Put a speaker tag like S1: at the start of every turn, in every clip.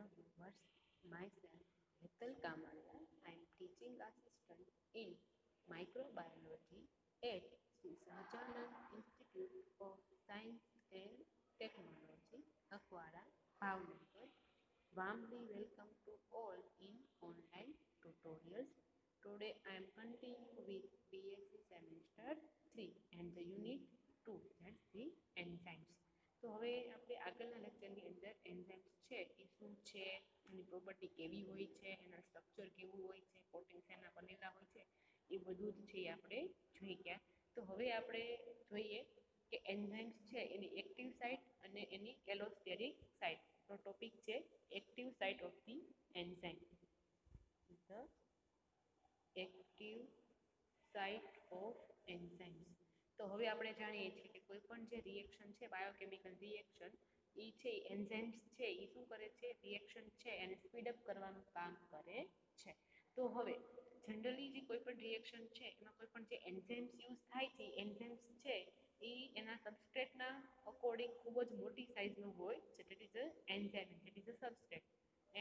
S1: Hello viewers, myself Hetal Kamaria. I am teaching assistant in microbiology at Sri Sahajanand Institute of Science and Technology, Akwara, Bhavnagar. Warmly welcome to all in online tutorials. Today I am continuing with BSc semester 3 and the unit 2, that's the enzymes. તો હવે આપણે આગળના લેક્ચરની અંદર enzymes છે એ શું છે, એની property કેવી હોય છે, એના સ્ટ્રક્ચર કેવું હોય છે, પ્રોટીન શેના બનેલા હોય છે, એ બધું જ છે આપણે જોઈ ગયા. તો હવે આપણે જોઈએ કે એન્ઝાઇમ્સ છે એની એક્ટિવ સાઇટ અને એની એલોસ્ટેરિક સાઇટ. તો ટોપિક છે active site of the enzyme. The active site of enzymes. તો હવે આપણે જાણીએ છીએ કે કોઈ પણ જે રિએક્શન છે, બાયોકેમિકલ રિએક્શન, એ છે એન્ઝાઇમ્સ છે એ શું કરે છે, રિએક્શન છે એને સ્પીડઅપ કરવાનું કામ કરે છે. તો હવે જનરલી જે કોઈ પણ રિએક્શન છે એમાં કોઈ પણ જે એન્ઝાઇમ્સ યુઝ થાય છે, એન્ઝાઇમ્સ છે એ એના સબસ્ટ્રેટના અકોર્ડિંગ ખૂબ જ મોટી સાઇઝનું હોય છે. That is a enzyme, that is a substrate,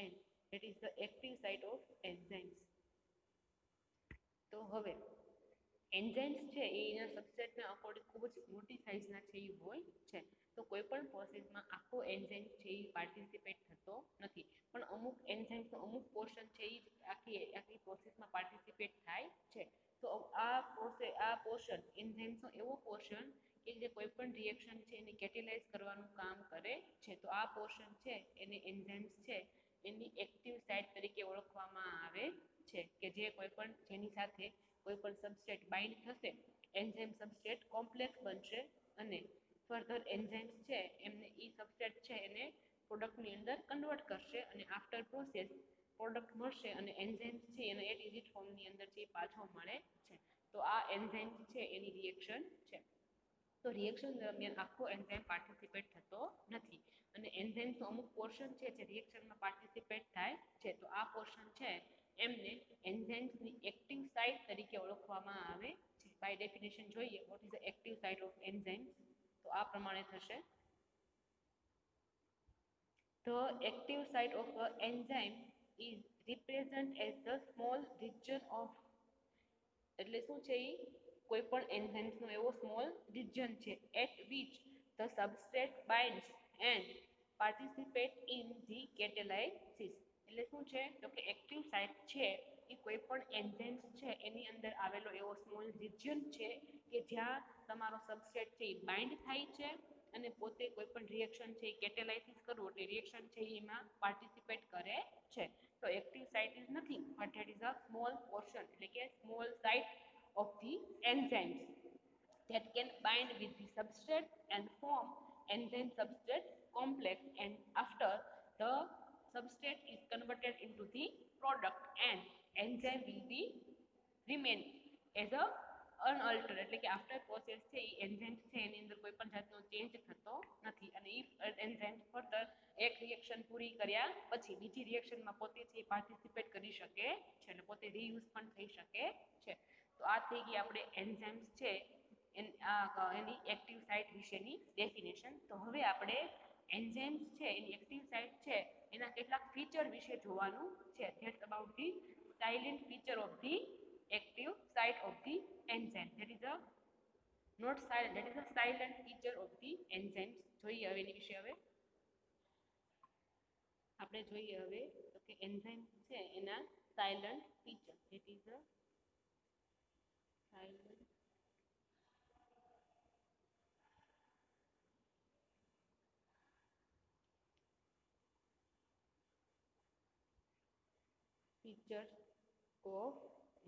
S1: and that is the active site of enzymes. તો હવે એન્ઝાઇમ્સ છે એ એના સબસ્ટ્રેટના અકોર્ડિંગ ખૂબ જ મોટી સાઇઝના છે એ હોય છે. તો કોઈ પણ પ્રોસેસમાં આખો એન્ઝાઇમ છે એ પાર્ટિસિપેટ થતો નથી, પણ અમુક એન્ઝાઇમ્સનો અમુક પોર્શન છે એ આખી પ્રોસેસમાં પાર્ટિસિપેટ થાય છે. તો આ પોર્શન એન્ઝાઇમ્સનો એવો પોર્શન કે જે કોઈ પણ રિએક્શન છે એને કેટેલાઇઝ કરવાનું કામ કરે છે. તો આ પોર્શન છે એને એન્ઝાઇમ્સ છે એની એક્ટિવ સાઇટ તરીકે ઓળખવામાં આવે છે, કે જે કોઈ પણ જેની સાથે કોઈ પણ સબસ્ટ્રેટ બાઇન્ડ થશે, એન્ઝાઇમ સબસ્ટ્રેટ કોમ્પ્લેક્સ બનશે અને ફર્ધર એન્ઝાઇમ્સ છે એમને એ સબસ્ટ્રેટ છે એને પ્રોડક્ટની અંદર કન્વર્ટ કરશે અને આફ્ટર પ્રોસેસ પ્રોડક્ટ મળશે અને એન્ઝાઇમ્સ છે એને એ ડિઝિટ ફોર્મની અંદર છે પાછો મળે છે. તો આ એન્ઝાઇમ્સ છે એની રિએક્શન છે. તો રિએક્શન દરમિયાન આખો એન્ઝાઇમ પાર્ટિસિપેટ થતો નથી અને એન્ઝાઇમ્સનો અમુક પોર્શન છે જે રિએક્શનમાં પાર્ટિસિપેટ થાય છે. તો આ પોર્શન છે એમને એન્ઝાઇમ્સની એક્ટિવ સાઇટ તરીકે ઓળખવામાં આવે છે. બાય ડેફિનેશન જોઈએ what is the active site of enzymes, તો આ પ્રમાણે થશે. The active site of an enzyme is represented as the small region of, એટલે શું છે એ કોઈ પણ એન્ઝાઇમ્સનો એવો સ્મોલ રિજન છે at which the substrate binds and participate in the catalysis. એટલે શું છે તો કે એક્ટિવ સાઇટ છે એ કોઈ પણ એન્ઝાઇમ્સ છે એની અંદર આવેલો એવો સ્મોલ રિજન છે કે જ્યાં તમારો સબસ્ટ્રેટ છે એ બાઇન્ડ થાય છે અને પોતે કોઈ પણ રિએક્શન છે એ કેટેલાઇસિસ કરવું એટલે રિએક્શન છે એમાં પાર્ટિસિપેટ કરે છે. તો active site is nothing but that is a small portion, એટલે કે small site of the enzymes that can bind with the substrate and form enzyme substrate complex, and after the substrate is converted into the product and enzyme will be remain as a unaltered, એટલે કે after process છે એ enzymes છે એની અંદર કોઈ પણ જાતનો change થતો નથી અને એ એન્ઝાઇમ્સ ફર્ધર એક રિએક્શન પૂરી કર્યા પછી બીજી રિએક્શનમાં પોતે છે એ પાર્ટિસિપેટ કરી શકે છે અને પોતે રીયુઝ પણ થઈ શકે છે. તો આ થઈ ગઈ આપણે એન્ઝાઇમ્સ છે એની એક્ટિવ સાઇટ વિશેની ડેફિનેશન. તો હવે આપણે એન્ઝાઇમ્સ છે એની એક્ટિવ સાઇટ છે એના કેટલાક ફીચર વિશે જોવાનું છે. That's about the silent feature of the active site of the enzyme. That is a not silent, that is a silent feature of the enzymes. જોઈએ હવે એની વિશે હવે આપણે જોઈએ હવે તો કે એન્ઝાઇમ છે એના silent feature. That is a silent features of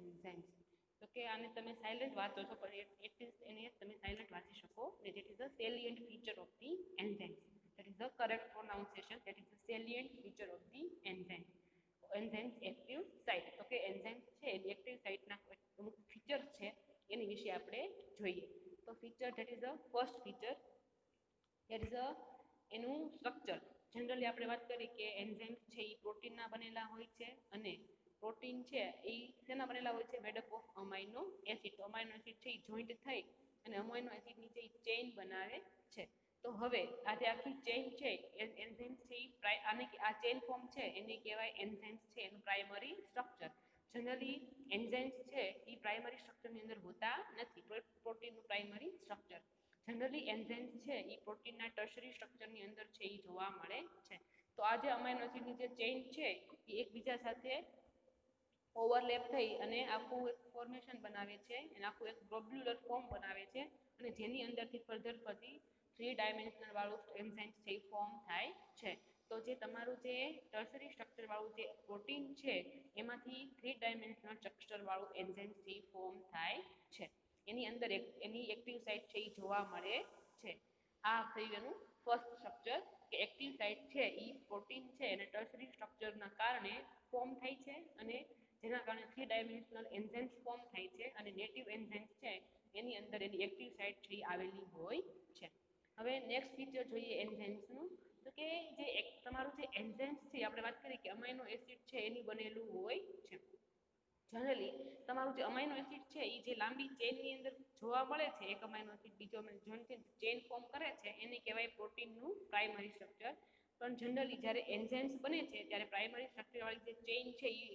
S1: enzymes. તો કે આને તમે સાયલન્ટ વાંચો છો પણ એટ ઇઝ એને તમે સાયલન્ટ વાંચી શકો ને. That is the salient feature of the enzymes. That is the correct pronunciation. That is the salient feature of the enzyme. Enzymes active site, તો કે એન્ઝાઇમ્સ છે એની એક્ટિવ સાઇટના અમુક ફીચર છે એની વિશે આપણે જોઈએ. તો feature that is the first feature that is a એનું સ્ટ્રક્ચર. જનરલી આપણે વાત કરીએ કે એન્ઝાઇમ્સ છે એ પ્રોટીનના બનેલા હોય છે અને પ્રોટીન છે એ શેના બનેલા હોય છે, મેડઅપ ઓફ અમાઇનો એસિડ. તો અમાઇનો એસિડ છે એ જોઈન્ટ થઈ અને અમાઇનો એસિડ નીચે ચેઇન બનાવે છે. તો હવે આ જે આખી ચેઇન છે એન્ઝાઇમ્સ છે એ આને આ ચેન ફોર્મ છે એને કહેવાય એન્ઝાઇમ્સ છે એનું પ્રાઇમરી સ્ટ્રક્ચર. જનરલી એન્ઝાઇમ્સ છે એ પ્રાઇમરી સ્ટ્રક્ચરની અંદર હોતા નથી, પ્રોટીનનું પ્રાઇમરી સ્ટ્રક્ચર. જનરલી એન્ઝાઇમ્સ છે એ પ્રોટીનના ટર્શરી સ્ટ્રક્ચરની અંદર છે એ જોવા મળે છે. તો આ જે અમાઇનો એસિડની જે ચેઇન છે એ એકબીજા સાથે ઓવરલેપ થઈ અને આખું એક ફોર્મેશન બનાવે છે અને આખું એક ગ્લોબ્યુલર ફોર્મ બનાવે છે અને જેની અંદરથી ફર્ધર ફરતી 3 ડાયમેન્શનલ વાળું એન્ઝાઇમ્સ છે ફોર્મ થાય છે. તો જે તમારું જે ટર્શરી સ્ટ્રક્ચર વાળું જે પ્રોટીન છે એમાંથી 3 ડાયમેન્શનલ સ્ટ્રક્ચર વાળું એન્ઝાઇમ્સ છે ફોર્મ થાય છે. એની અંદર એની એક્ટિવ સાઇટ છે એ જોવા મળે છે. આ થયું એનું ફર્સ્ટ સ્ટ્રક્ચર કે એક્ટિવ સાઇટ છે એ પ્રોટીન છે અને ટર્શરી સ્ટ્રક્ચરના કારણે ફોર્મ થાય છે અને જેના કારણે 3 ડાયમેન્શનલ એન્ઝાઇમ્સ ફોર્મ થાય છે અને નેટિવ એન્ઝાઇમ્સ છે એની અંદર એની એક્ટિવ સાઇટ છે આવેલી હોય છે. હવે નેક્સ્ટ ફીચર જોઈએ એન્ઝાઇમ્સનું. તો કે જે તમારું જે એન્ઝાઇમ્સ છે આપણે વાત કરીએ કે અમાઇનો એસિડ છે એની બનેલું હોય છે. જનરલી તમારું જે અમાઇનો એસિડ છે એ જે લાંબી ચેનની અંદર જોવા મળે છે, એક અમાઇનો એસિડ બીજો ચેન ફોર્મ કરે છે એને કહેવાય પ્રોટીનનું પ્રાઇમરી સ્ટ્રક્ચર. પણ જનરલી જ્યારે એન્ઝાઇમ્સ બને છે ત્યારે પ્રાઇમરી સ્ટ્રક્ચરવાળી જે ચેઇન છે એ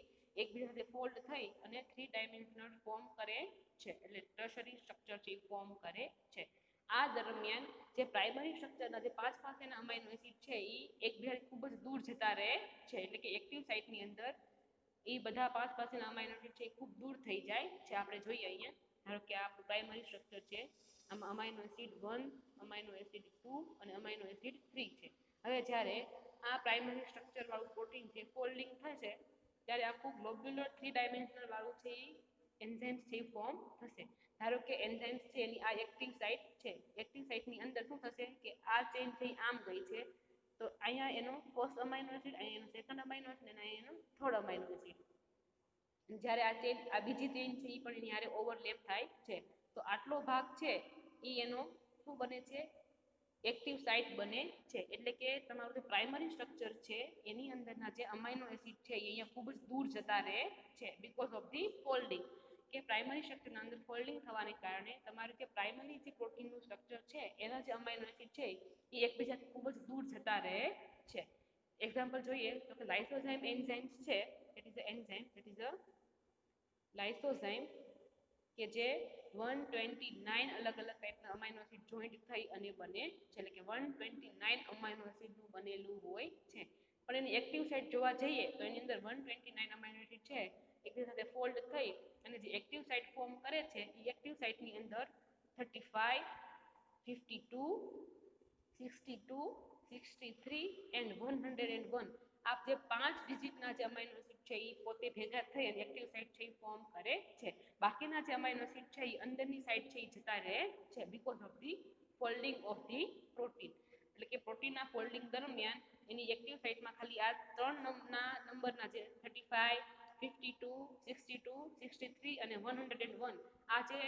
S1: એકબીજા સાથે ફોલ્ડ થઈ અને 3 ડાયમેન્શનલ ફોર્મ કરે છે, એટલે ટર્શરી સ્ટ્રક્ચર છે એ ફોર્મ કરે છે. આ દરમિયાન જે પ્રાઇમરી સ્ટ્રક્ચરના જે પાસેના અમાઇનો એસિડ છે એ એકબીજાથી ખૂબ જ દૂર જતા રહે છે, એટલે કે એક્ટિવ સાઇટની અંદર એ બધા પાસેના અમાઇનો એસિડ છે એ ખૂબ દૂર થઈ જાય છે. આપણે જોઈએ અહીંયા ધારો કે આ પ્રાઇમરી સ્ટ્રક્ચર છે, આમાં અમાઇનો એસિડ 1, અમાઇનો એસિડ 2 અને અમાઇનો એસિડ 3 છે. હવે જ્યારે આ પ્રાઇમરી સ્ટ્રક્ચર વાળું પ્રોટીન છે ફોલ્ડિંગ થશે ત્યારે આખું ગ્લોબ્યુલર 3 ડાયમેન્શનલ વાળું છે એ એન્ઝાઇમ્સ છે ફોર્મ થશે. ધારો કે એન્ઝાઇમ્સ છે એની આ એક્ટિવ સાઇટ છે, એક્ટિવ સાઇટની અંદર શું થશે કે આ ચેઇન છે આમ ગઈ છે તો અહીંયા એનો ફર્સ્ટ અમાઇનો એસિડ, અહીંયા એનો સેકન્ડ અમાઇનો એસિડ અને અહીંયા એનો થર્ડ અમાઇનો એસિડ. જ્યારે આ ચેઇન આ બીજી ચેઇન છે એ પણ એની હારે ઓવરલેપ થાય છે. તો આટલો ભાગ છે એ એનો શું બને છે એક્ટિવ સાઇટ બને છે. એટલે કે તમારું જે પ્રાઇમરી સ્ટ્રક્ચર છે એની અંદરના જે અમાઇનો એસિડ છે એ અહીંયા ખૂબ જ દૂર જતા રહે છે બીકોઝ ઓફ ધી ફોલ્ડિંગ. કે પ્રાઇમરી સ્ટ્રક્ચરના અંદર ફોલ્ડિંગ થવાને કારણે તમારું જે પ્રાઇમરી જે પ્રોટીનનું સ્ટ્રક્ચર છે એના જે અમાઇનો એસિડ છે એ એકબીજાથી ખૂબ જ દૂર જતા રહે છે. એક્ઝામ્પલ જોઈએ તો કે લાઇસોઝાઇમ એન્ઝાઇમ્સ છે, it is a enzyme, it is a lysozyme કે જે 129 અલગ અલગ ટાઈપના અમાઇનો એસિડ જોઈન્ટ થઈ અને બને છે, એટલે કે 129 અમાઇનો એસિડનું બનેલું હોય છે. પણ એની એક્ટિવ સાઇટ જોવા જઈએ તો એની અંદર 129 અમાઇનો એસિડ છે એકબીજા સાથે ફોલ્ડ થઈ અને જે એક્ટિવ સાઇટ ફોર્મ કરે છે એ એક્ટિવ સાઇટની અંદર 35, 52, 62, 63 એન્ડ 101 આ જે 5 ડિજિટના જે અમાઇનો એસિડ છે એ પોતે ભેગા થઈ અને એક્ટિવ સાઇટ છે એ ફોર્મ કરે છે. બાકીના જે અમાઇનો એસિડ છે એ અંદરની સાઇડ છે એ જતા રહે છે because of the folding of the protein. એટલે કે પ્રોટીનના ફોલ્ડિંગ દરમિયાન એની એક્ટિવ સાઇટમાં ખાલી આ 3 નંબરના જે 35, 52, 62, 63 અને 101 આ જે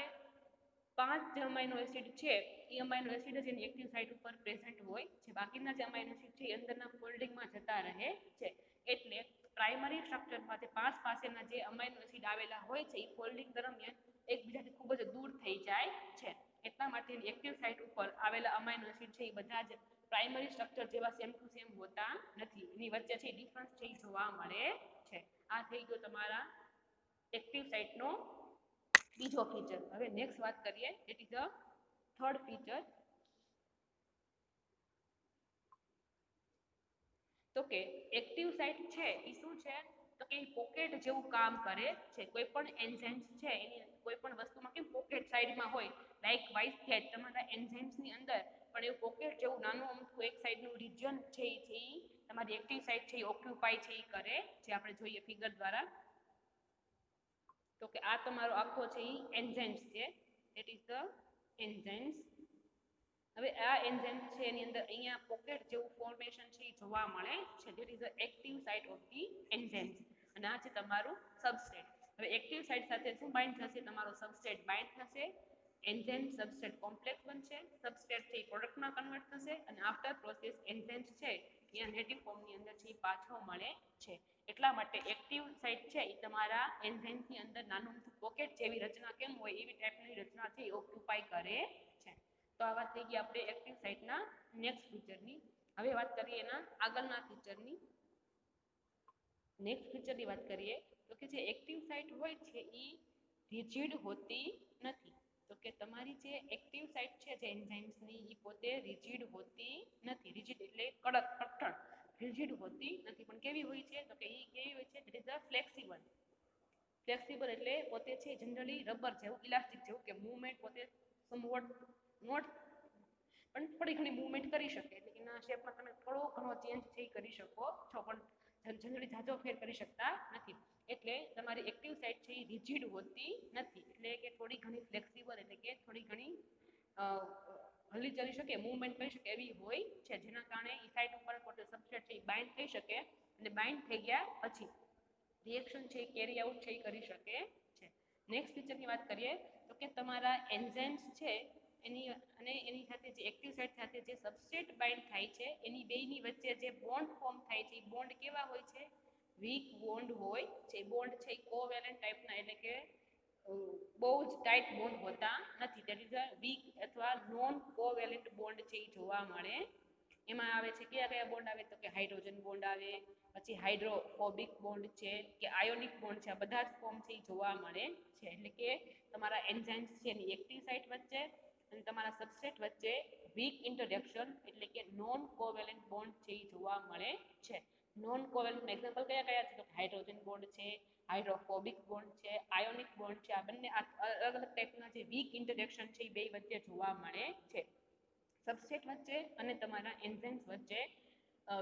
S1: 5 જે અમાઇનો એસિડ છે એ અમાઇનો એસિડ જ એની એક્ટિવ સાઇટ ઉપર પ્રેઝન્ટ હોય છે. બાકીના જે અમાઇનો એસિડ છે એ અંદરના ફોલ્ડિંગમાં જતા રહે છે. એટલે પ્રાઇમરી સ્ટ્રક્ચરમાં જે પાસેના જે અમાઇનો એસિડ આવેલા હોય છે એ ફોલ્ડિંગ દરમિયાન એકબીજાથી ખૂબ જ દૂર થઈ જાય છે. એટલા માટે એની એક્ટિવ સાઇટ ઉપર આવેલા અમાઇનો એસિડ છે એ બધા જ પ્રાઇમરી સ્ટ્રક્ચર જેવા સેમ ટુ સેમ હોતા નથી, એની વચ્ચે છે ડિફરન્સ છે જોવા મળે છે. આ થઈ ગયો તમારા એક્ટિવ સાઇટનો બીજો ફીચર. હવે નેક્સ્ટ વાત કરીએ, it is a third feature. તો કે એક્ટિવ સાઇટ છે એ શું છે તો કે પોકેટ જેવું કામ કરે છે. કોઈ પણ એન્ઝાઇમ્સ છે એની કોઈ પણ વસ્તુમાં કેમ પોકેટ સાઈડમાં હોય, લાઈક વાઇસ થેટ તમારા એન્ઝાઇમ્સની અંદર પણ એવું પોકેટ જેવું નાનું અમથું એક સાઈડનું રિજન છે એ તમારી એક્ટિવ સાઇટ છે એ ઓક્યુપાય છે એ કરે છે. આપણે જોઈએ ફિગર દ્વારા તો કે આ તમારો આખો છે એ એન્ઝાઇમ્સ છે, ઇટ ઇઝ ધ એન્ઝાઇમ્સ. હવે આ એન્ઝાઇમ્સ છે એની અંદર અહીંયા પોકેટ જેવું ફોર્મેશન છે એ જોવા મળે છે, that is the active site of the enzymes. અને આ છે તમારું સબસ્ટ્રેટ. હવે એક્ટિવ સાઇટ સાથે શું બાઇન્ડ થશે, તમારો સબસ્ટ્રેટ બાઇન્ડ થશે, એન્ઝાઇમ સબસ્ટ્રેટ કોમ્પ્લેક્સ બનશે, સબસ્ટ્રેટ છે એ પ્રોડક્ટમાં કન્વર્ટ થશે અને આફ્ટર પ્રોસેસ એન્ઝાઇમ્સ છે અહીંયા નેટિવ ફોર્મની અંદર છે એ પાછો મળે છે. એટલા માટે એક્ટિવ સાઇટ છે એ તમારા એન્ઝાઇમ્સની અંદર નાનું પોકેટ જેવી રચના કેમ હોય એવી ટાઈપની રચના છે એ ઓક્યુપાય કરે છે. તો આ વાત થઈ ગઈ આપણે એક્ટિવ સાઇટના નેક્સ્ટ ફીચરની. હવે વાત કરીએ એના આગળના ફીચરની. નેક્સ્ટ ફીચરની વાત કરીએ તો કે જે એક્ટિવ સાઇટ હોય છે એ રિજિડ હોતી નથી. તો કે તમારી જે એક્ટિવ સાઇટ છે જે એન્ઝાઇમ્સની એ પોતે રિજિડ હોતી નથી. રિજિડ એટલે કડક કઠણ, રિજિડ હોતી નથી. પણ કેવી હોય છે તો કે એ કેવી હોય છે it is a flexible. Flexible એટલે પોતે છે જનરલી રબર જેવું, ઇલાસ્ટિક જેવું કે મૂવમેન્ટ પોતે સમવોટ નોટ પણ થોડી ઘણી મૂવમેન્ટ કરી શકે, એટલે એના શેપમાં તમે થોડો ઘણો ચેન્જ થઈ કરી શકો છો, પણ જનરલી ઝાઝો ફેર કરી શકતા નથી. એટલે તમારી એક્ટિવ સાઇટ છે એ રિજિડ હોતી નથી, એટલે કે થોડી ઘણી ફ્લેક્સિબલ એટલે કે થોડી ઘણી હલી ચલી શકે, મૂવમેન્ટ કરી શકે એવી હોય છે, જેના કારણે એ સાઇટ ઉપર પોતે સબસ્ટ્રેટ છે એ બાઇન્ડ થઈ શકે, અને બાઇન્ડ થઈ ગયા પછી રિએક્શન છે કેરી આઉટ છે એ કરી શકે છે. નેક્સ્ટ ફીચરની વાત કરીએ તો કે તમારા એન્ઝાઇમ્સ છે એની અને એની સાથે જે એક્ટિવ સાઇટ સાથે જે સબસ્ટ્રેટ બાઇન્ડ થાય છે એની બેયની વચ્ચે જે બોન્ડ ફોર્મ થાય છે એ બોન્ડ કેવા હોય છે? વીક બોન્ડ હોય છે. બોન્ડ છે એ કોવેલેન્ટ ટાઈપના, એટલે કે બહુ જ ટાઈટ બોન્ડ હોતા નથી. દેટ ઇઝ અ વીક અથવા નોન કોવેલેન્ટ બોન્ડ છે એ જોવા મળે. એમાં આવે છે કયા કયા બોન્ડ આવે તો કે હાઇડ્રોજન બોન્ડ આવે, પછી હાઇડ્રોફોબિક બોન્ડ છે કે આયોનિક બોન્ડ છે. આ બધા જ ફોર્મ છે એ જોવા મળે છે. એટલે કે તમારા એન્ઝાઇમ્સ છે એની એક્ટિવ સાઇટ વચ્ચે અને તમારા સબસ્ટ્રેટ વચ્ચે વીક ઇન્ટરેક્શન એટલે કે નોન કોવેલેન્ટ બોન્ડ છે એ જોવા મળે છે. નોન કોવેલેન્ટ એક્ઝામ્પલ કયા કયા છે તો હાઇડ્રોજન બોન્ડ છે, હાઇડ્રોફોબિક બોન્ડ છે, આયોનિક બોન્ડ છે. આ બંને અલગ અલગ ટાઈપના જે વીક ઇન્ટરેક્શન છે એ બે વચ્ચે જોવા મળે છે. સબસ્ટ્રેટ વચ્ચે અને તમારા એન્ઝાઇમ્સ વચ્ચે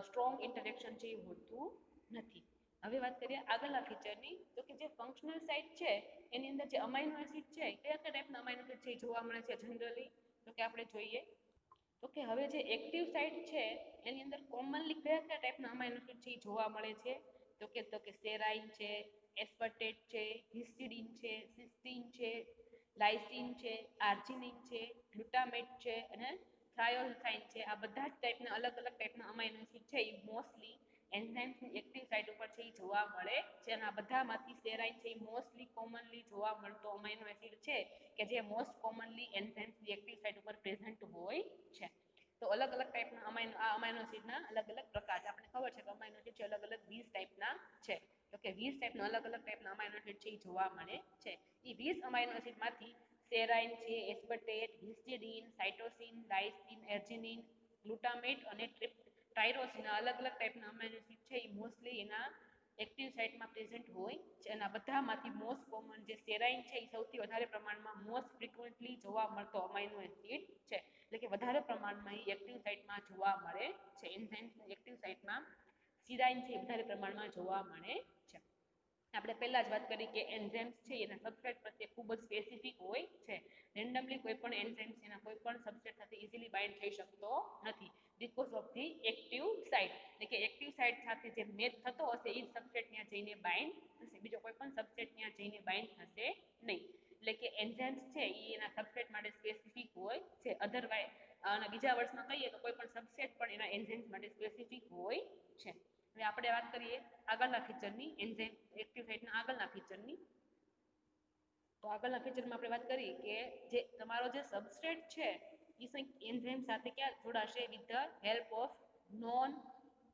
S1: સ્ટ્રોંગ ઇન્ટરેક્શન છે એ હોતું નથી. હવે વાત કરીએ આગળના ફીચરની તો કે જે ફંક્શનલ સાઇટ છે એની અંદર જે અમાઇનો એસિડ છે કયા કયા ટાઈપના અમાઇનો એસિડ છે જોવા મળે છે જનરલી તો કે આપણે જોઈએ તો કે હવે જે એક્ટિવ સાઇટ છે એની અંદર કોમનલી કયા કયા ટાઈપના અમાઇનો એસિડ છે જોવા મળે છે તો કે સેરાઇન છે, એસ્પર્ટેટ છે, હિસ્ટિડીન છે, સિસ્ટીન છે, લાઇસિન છે, આર્જિનિન છે, ગ્લુટામેટ છે અને થ્રાયોસાઇન છે. આ બધા જ ટાઈપના અલગ અલગ ટાઈપના અમાઇનો એસિડ છે એ મોસ્ટલી એન્ઝાઇમ્સની એક્ટિવ સાઇટ ઉપર છે એ જોવા મળે છે. અને આ બધામાંથી સેરાઇન છે એ મોસ્ટલી કોમનલી જોવા મળતો અમાઇનો એસિડ છે કે જે મોસ્ટ કોમનલી એન્ઝાઇમ્સની એક્ટિવ સાઇટ ઉપર પ્રેઝન્ટ હોય છે. તો અલગ અલગ ટાઈપના અમાઇનો એસિડના અલગ અલગ પ્રકાર છે. આપણને ખબર છે કે અમાઇનો એસિડ છે અલગ અલગ 20 ટાઈપના છે. તો કે 20 ટાઈપના અલગ અલગ ટાઈપના અમાઇનો એસિડ છે એ જોવા મળે છે. એ 20 અમાઇનો એસિડમાંથી સેરાઇન છે, એસ્પર્ટેટ, હિસ્ટિડીન, સાઇટોસિન, લાઇસિન, એર્જિનિન, ગ્લુટામેટ અને ટાયરોસિન અલગ અલગ ટાઈપના અમાઇનો એસિડ છે એ મોસ્ટલી એના એક્ટિવ સાઇટમાં પ્રેઝન્ટ હોય છે. અને આ બધામાંથી મોસ્ટ કોમન જે સેરાઇન છે એ સૌથી વધારે પ્રમાણમાં મોસ્ટ ફ્રિકવન્ટલી જોવા મળતો અમાઇનો એસિડ છે. એટલે કે વધારે પ્રમાણમાં એ એક્ટિવ સાઇટમાં જોવા મળે છે. એન્ઝાઇમ્સની એક્ટિવ સાઇટમાં સેરાઇન છે એ વધારે પ્રમાણમાં જોવા મળે છે. આપણે પહેલા જ વાત કરી કે એન્ઝાઇમ્સ છે એના સબસ્ટ્રેટ પ્રત્યે ખૂબ જ સ્પેસિફિક હોય છે. રેન્ડમલી કોઈ પણ એન્ઝાઇમ્સ એના કોઈ પણ સબસ્ટ્રેટ સાથે ઇઝીલી બાઇન્ડ થઈ શકતો નથી because of the active site. એટલે કે એક્ટિવ સાઇટ સાથે જે મેચ થતો હશે એ જ સબસ્ટ્રેટ ત્યાં જઈને બાઇન્ડ થશે, બીજો કોઈ પણ સબસ્ટ્રેટ ત્યાં જઈને બાઇન્ડ થશે નહીં. એટલે કે એન્ઝાઇમ્સ છે એ એના સબસ્ટ્રેટ માટે સ્પેસિફિક હોય છે. અધરવાઇઝ અને બીજા વર્ષમાં કહીએ તો કોઈ પણ સબસ્ટ્રેટ પણ એના એન્ઝાઇમ્સ માટે સ્પેસિફિક હોય છે. હવે આપણે વાત કરીએ આગળના ફીચરની, એન્ઝાઇમ એક્ટિવ સાઇટના આગળના ફીચરની. તો આગળના ફીચરમાં આપણે વાત કરીએ કે જે તમારો જે સબસ્ટ્રેટ છે એ એન્ઝાઇમ સાથે ક્યાં જોડાશે with the help of non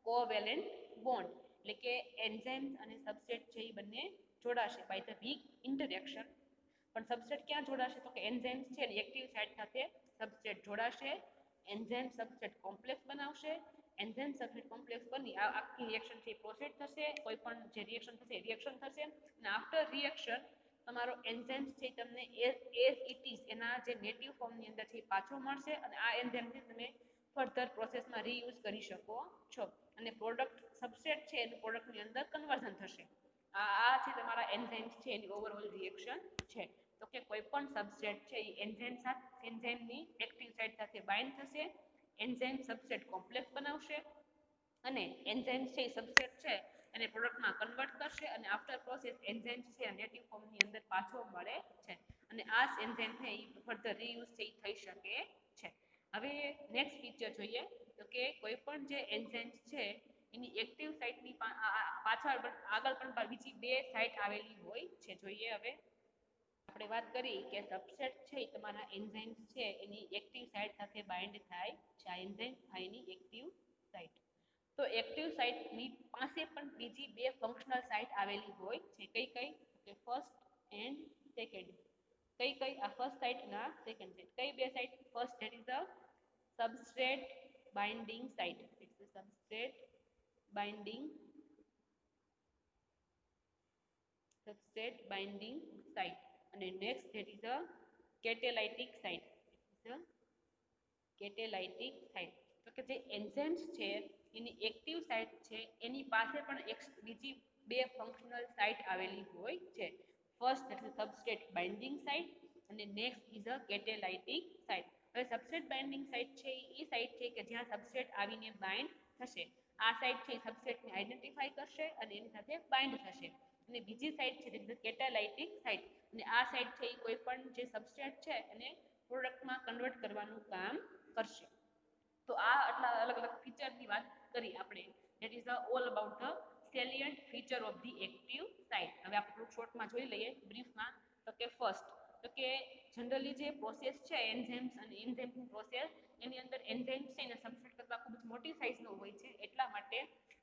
S1: covalent bond. એટલે કે એન્ઝાઇમ અને સબસ્ટ્રેટ છે એ બંને જોડાશે બાય ધ વીક ઇન્ટરેક્શન. પણ સબસ્ટ્રેટ ક્યાં જોડાશે તો કે એન્ઝાઇમ્સ છે ને એક્ટિવ સાઇટ સાથે સબસ્ટ્રેટ જોડાશે, એન્ઝાઇમ સબસ્ટ્રેટ કોમ્પ્લેક્સ બનાવશે, એન્ઝાઇમ સબસ્ટ્રેટ કોમ્પ્લેક્સ બની આ આખી રિએક્શન છે પ્રોસેસ થશે, કોઈ પણ જે રિએક્શન થશે અને આફ્ટર રિએક્શન તમારો એન્ઝાઇમ્સ છે તમને એઝ ઇટ ઇઝ એના જે નેટિવ ફોર્મની અંદર છે પાછો મળશે અને આ એન્ઝાઇમથી તમે ફર્ધર પ્રોસેસમાં રીયુઝ કરી શકો છો અને પ્રોડક્ટ સબસ્ટ્રેટ છે એનું પ્રોડક્ટની અંદર કન્વર્ઝન થશે. આ છે તમારા એન્ઝાઇમ્સ છે એની ઓવરઓલ રિએક્શન છે. તો કે કોઈ પણ સબસ્ટ્રેટ છે એ એન્ઝાઇમની એક્ટિવ સાઇટ સાથે બાઇન્ડ થશે, એન્ઝાઇમ સબસ્ટ્રેટ કોમ્પ્લેક્સ બનાવશે અને એન્ઝાઇમ્સ છે એ સબસ્ટ્રેટ છે એને પ્રોડક્ટમાં કન્વર્ટ કરશે અને આફ્ટર પ્રોસેસ એન્ઝાઇમ્સ છે નેટિવ ફોર્મની અંદર પાછો મળે છે અને આ એન્ઝાઇમ છે એ ફર્ધર રીયુઝ છે એ થઈ શકે છે. હવે નેક્સ્ટ ફીચર જોઈએ તો કે કોઈ પણ જે એન્ઝાઇમ્સ છે એની એક્ટિવ સાઇટની પાછળ આગળ પણ બીજી બે સાઇટ આવેલી હોય છે. જોઈએ હવે આપણે વાત કરી કે સબસ્ટ્રેટ છે તમારા એન્ઝાઇમ્સ છે એની એક્ટિવ સાઇટ સાથે બાઇન્ડ થાય છે. આ એન્ઝાઇમ એની એક્ટિવ સાઇટ. તો એક્ટિવ સાઇટની પાસે પણ બીજી બે ફંક્શનલ સાઇટ આવેલી હોય છે. કઈ કઈ? કે ફર્સ્ટ એન્ડ સેકન્ડ. કઈ કઈ? આ ફર્સ્ટ સાઇટ ના સેકન્ડ સાઇટ. કઈ બે site? First that is the substrate binding site. It's the substrate binding site. અને next that is the catalytic site. It's the catalytic site. તો કે જે એન્ઝાઇમ્સ છે એની એક્ટિવ સાઇટ છે એની પાસે પણ એક બીજી બે ફંક્શનલ સાઇટ આવેલી હોય છે. ફર્સ્ટ એટલે સબસ્ટ્રેટ બાઇન્ડિંગ સાઇટ અને નેક્સ્ટ ઇઝ અ કેટેલાઇટિક સાઇટ. હવે સબસ્ટ્રેટ બાઇન્ડિંગ સાઇટ છે એ સાઇટ છે કે જ્યાં સબસ્ટ્રેટ આવીને બાઇન્ડ થશે. આ સાઇટ છે સબસ્ટ્રેટને આઈડેન્ટિફાઈ કરશે અને એની સાથે બાઇન્ડ થશે. અને બીજી સાઇટ છે કેટેલાઇટિક સાઇટ. અને આ સાઇટ છે એ કોઈ પણ જે સબસ્ટ્રેટ છે એને પ્રોડક્ટમાં કન્વર્ટ કરવાનું કામ કરશે. તો આ આટલા અલગ અલગ ફીચરની વાત કરી આપણે. That is the all about the salient feature of the active site. હવે આપણે થોડુંક શોર્ટમાં જોઈ લઈએ બ્રીફમાં. તો કે ફર્સ્ટ તો કે જનરલી જે પ્રોસેસ છે એન્ઝાઇમ્સ અને એન્ઝાઇમની પ્રોસેસ એની અંદર એન્ઝાઇમ્સ છે એને સબસ્ટ્રેટ કરતાં ખૂબ જ મોટી સાઇઝનો હોય છે. એટલા માટે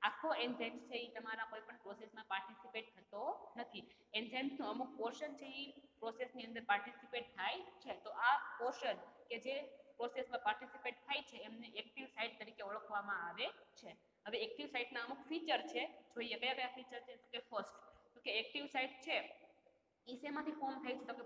S1: આખો એન્ઝાઇમ્સ છે એ તમારા કોઈ પણ પ્રોસેસમાં પાર્ટિસિપેટ થતો નથી. એન્ઝાઇમ્સનો અમુક પોર્શન છે એ પ્રોસેસની અંદર પાર્ટિસિપેટ થાય છે. તો આ પોર્શન કે જે પ્રોસેસમાં પાર્ટિસિપેટ થાય છે એમને એક્ટિવ સાઇટ તરીકે ઓળખવામાં આવે છે. હવે એક્ટિવ સાઇટના અમુક ફીચર છે, જોઈએ કયા કયા ફીચર છે. તો કે ફર્સ્ટ તો કે એક્ટિવ સાઇટ છે એ શેમાંથી ફોર્મ થાય છે? તો કે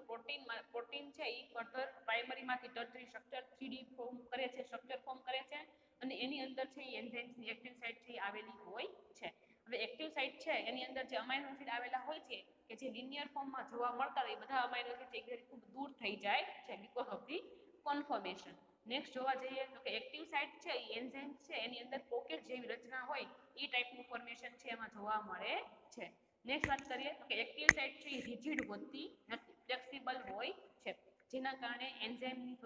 S1: પ્રોટીન છે એ ફર્ધર પ્રાઇમરીમાંથી ટર્ટરી સ્ટ્રક્ચર 3D ફોર્મ કરે છે, સ્ટ્રક્ચર ફોર્મ કરે છે અને એની અંદર છે એ એન્ઝાઇમ્સની એક્ટિવ સાઇટ છે આવેલી હોય છે. હવે એક્ટિવ સાઇટ છે એની અંદર જે અમાઇનો એસિડ આવેલા હોય છે કે જે લિનિયર ફોર્મમાં જોવા મળતા હોય બધા અમાઇનો એસિડ એકબીજાથી ખૂબ દૂર થઈ જાય છે because of the confirmation. Next જોવા જઈએ તો કે એક્ટિવ સાઇટ છે એ એન્ઝાઇમ્સ છે એની અંદર પોકેટ જેવી રચના હોય એ ટાઈપનું ફોર્મેશન છે એમાં જોવા મળે છે. નેક્સ્ટ વાત કરીએ તો કે એક્ટિવ સાઇટ છે એ રિજિડ હોતી નથી, ફ્લેક્સિબલ હોય છે. જેના કારણે એન્ઝાઇમની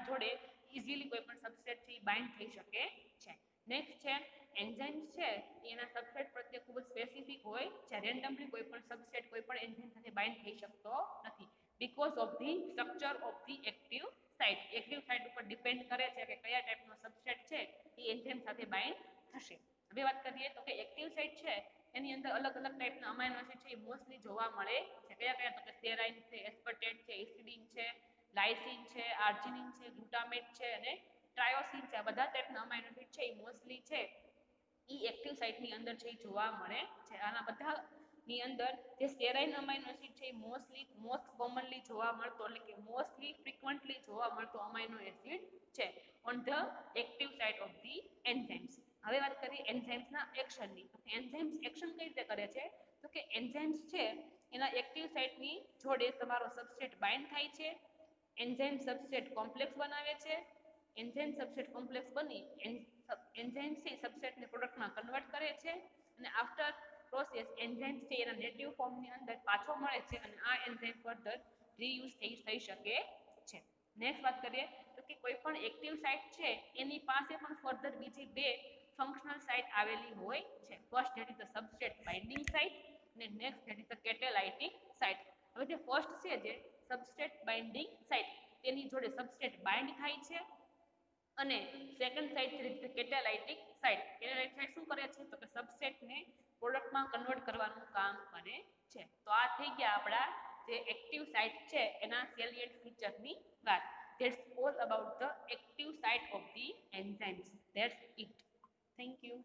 S1: જોડે ઇઝીલી કોઈ પણ સબસ્ટ્રેટ છે એ બાઇન્ડ થઈ શકે છે. નેક્સ્ટ છે એન્ઝાઇમ્સ છે એના સબસ્ટ્રેટ પ્રત્યે ખૂબ જ સ્પેસિફિક હોય છે. રેન્ડમલી કોઈ પણ સબસ્ટ્રેટ કોઈ પણ એન્ઝાઇમ સાથે બાઇન્ડ થઈ શકતો નથી because of the structure of the active site. Active site ઉપર ડિપેન્ડ કરે છે કે કયા ટાઈપનો સબસ્ટ્રેટ છે એ એન્ઝાઇમ સાથે બાઇન્ડ થશે. હવે વાત કરીએ તો કે એક્ટિવ સાઇટ છે એની અંદર અલગ અલગ ટાઈપના અમાઇનો એસિડ છે એ મોસ્ટલી જોવા મળે છે. કયા કયા? તો કે સેરાઇન છે, એસ્પર્ટેટ છે, એસિડિન છે, લાઇસિન છે, આર્જિનિન છે, ગ્લુટામેટ છે અને ટ્રાયોસિન છે. આ બધા ટાઈપના અમાઇનો એસિડ છે એ મોસ્ટલી છે એ એક્ટિવ સાઇટની અંદર છે એ જોવા મળે છે. આના બધાની અંદર જે સેરાઇન અમાઇનો એસિડ છે એ મોસ્ટ કોમનલી જોવા મળતો એટલે કે મોસ્ટલી ફ્રીક્વન્ટલી જોવા મળતો અમાઇનો એસિડ છે on the active site of the enzymes. હવે વાત કરીએ એન્ઝાઇમ્સના એક્શનની. એન્ઝાઇમ્સ એક્શન કઈ રીતે કરે છે? તો કે એન્ઝાઇમ્સ છે એના એક્ટિવ સાઇટની જોડે તમારો સબસ્ટ્રેટ બાઇન્ડ થાય છે. એન્ઝાઇમ સબસ્ટ્રેટ કોમ્પ્લેક્સ બનાવે છે. એન્ઝાઇમ સબસ્ટ્રેટ કોમ્પ્લેક્સ બની એન્ઝાઇમ્સ છે સબસ્ટ્રેટને પ્રોડક્ટમાં કન્વર્ટ કરે છે અને આફ્ટર પ્રોસેસ એન્ઝાઇમ્સ છે એના નેટિવ ફોર્મની અંદર પાછો મળે છે અને આ એન્ઝાઇમ ફર્ધર રીયુઝ થઈ શકે છે. નેક્સ્ટ વાત કરીએ તો કે કોઈ પણ એક્ટિવ સાઇટ છે એની પાસે પણ ફર્ધર બીજી બે ફંક્શનલ સાઇટ આવેલી હોય છે. First that is the substrate binding site અને next that is the catalytic site. હવે જે ફર્સ્ટ છે જે સબસ્ટ્રેટ બાઇન્ડિંગ સાઇટ તેની જોડે સબસ્ટ્રેટ બાઇન્ડ થાય છે અને સેકન્ડ સાઇટ છે કેટેલાઇટિક સાઇટ. કેટેલાઇટિક સાઇટ શું કરે છે? તો કે સબસ્ટ્રેટને પ્રોડક્ટમાં કન્વર્ટ કરવાનું કામ કરે છે. તો આ થઈ ગયા આપણા જે એક્ટિવ સાઇટ છે એના સેલિયન્ટ ફીચરની વાત. That's all about the active site of the enzymes. That's it. Thank you.